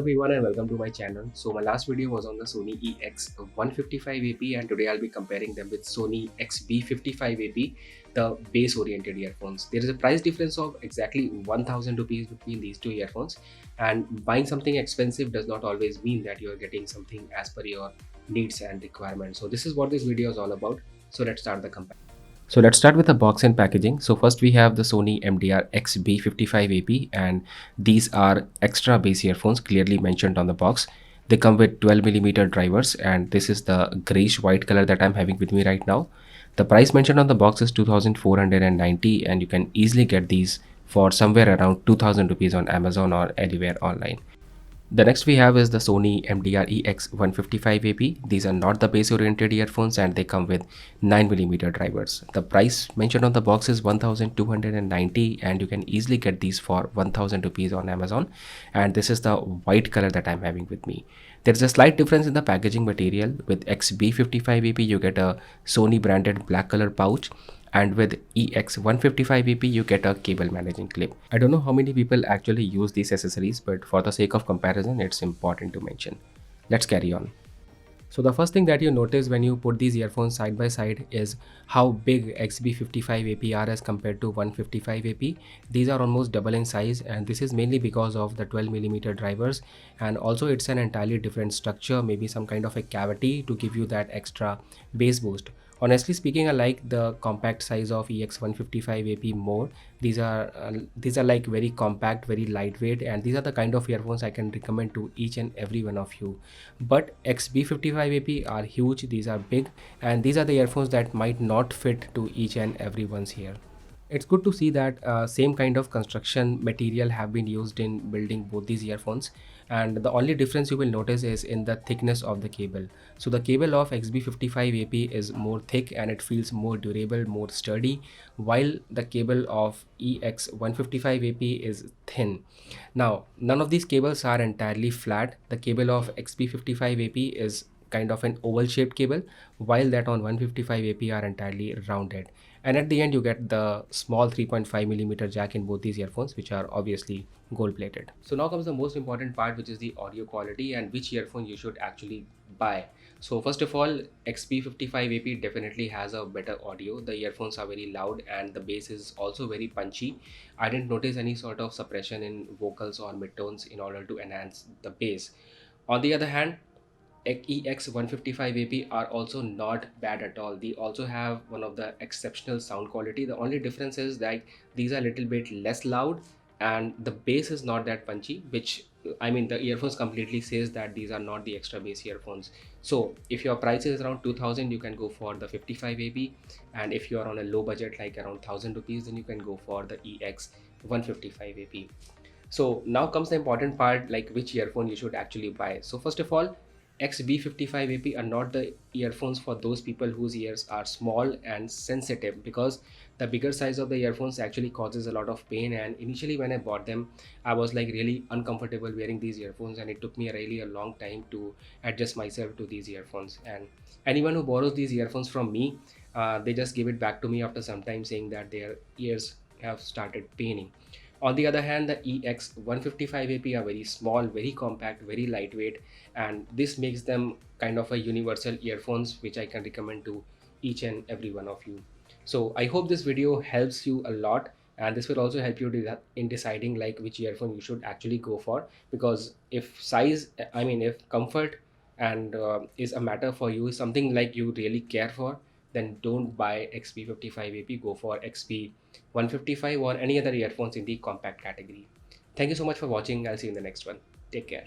everyone and welcome to my channel. So my last video was on the Sony ex155ap and today I'll be comparing them with Sony xb55ap, the bass oriented earphones. There is a price difference of exactly 1000 rupees between these two earphones, and buying something expensive does not always mean that you are getting something as per your needs and requirements. So this is what this video is all about. So let's start the comparison. So let's start with the box and packaging. So first we have the Sony MDR XB55AP, and these are extra bass earphones clearly mentioned on the box. They come with 12mm drivers, and this is the grayish white color that I'm having with me right now. The price mentioned on the box is 2490, and you can easily get these for somewhere around 2000 rupees on Amazon or anywhere online. The next we have is the Sony MDR EX155AP. These are not the bass oriented earphones and they come with 9mm drivers. The price mentioned on the box is 1290, and you can easily get these for 1000 rupees on Amazon. And this is the white color that I'm having with me. There's a slight difference in the packaging material. With XB55AP you get a Sony branded black color pouch, and with ex155ap you get a cable managing clip. I don't know how many people actually use these accessories, but for the sake of comparison it's important to mention. Let's carry on. So the first thing that you notice when you put these earphones side by side is how big XB55ap are as compared to 155ap. These are almost double in size, and this is mainly because of the 12mm drivers, and also it's an entirely different structure, maybe some kind of a cavity to give you that extra bass boost. Honestly speaking, I like the compact size of EX155ap more. These are like very compact, very lightweight, and these are the kind of earphones I can recommend to each and every one of you. But XB55ap are huge, these are big, and these are the earphones that might not fit to each and everyone's here. It's good to see that same kind of construction material have been used in building both these earphones, and the only difference you will notice is in the thickness of the cable. So the cable of XB55ap is more thick and it feels more durable, more sturdy, while the cable of EX155ap is thin. Now, none of these cables are entirely flat. The cable of XB55ap is kind of an oval shaped cable, while that on 155ap are entirely rounded. And at the end you get the small 3.5mm jack in both these earphones, which are obviously gold plated. So now comes the most important part, which is the audio quality and which earphone you should actually buy. So first of all, XB55ap definitely has a better audio. The earphones are very loud and the bass is also very punchy. I didn't notice any sort of suppression in vocals or midtones in order to enhance the bass. On the other hand, EX155ap are also not bad at all. They also have one of the exceptional sound quality. The only difference is that these are a little bit less loud and the bass is not that punchy, which I mean the earphones completely says that these are not the extra bass earphones. So if your price is around 2000, you can go for the 55ap, and if you are on a low budget like around 1000 rupees, then you can go for the EX155ap. So now comes the important part, like which earphone you should actually buy. So first of all, XB55ap are not the earphones for those people whose ears are small and sensitive, because the bigger size of the earphones actually causes a lot of pain, and initially when I bought them I was like really uncomfortable wearing these earphones, and it took me really a long time to adjust myself to these earphones. And anyone who borrows these earphones from me, they just give it back to me after some time saying that their ears have started paining. On the other hand, the EX155ap are very small, very compact, very lightweight, and this makes them kind of a universal earphones which I can recommend to each and every one of you. So I hope this video helps you a lot, and this will also help you in deciding like which earphone you should actually go for, because if size, I mean if comfort and is a matter for you, something like you really care for, then don't buy XB55ap, go for XB155 or any other earphones in the compact category. Thank you so much for watching. I'll see you in the next one. Take care.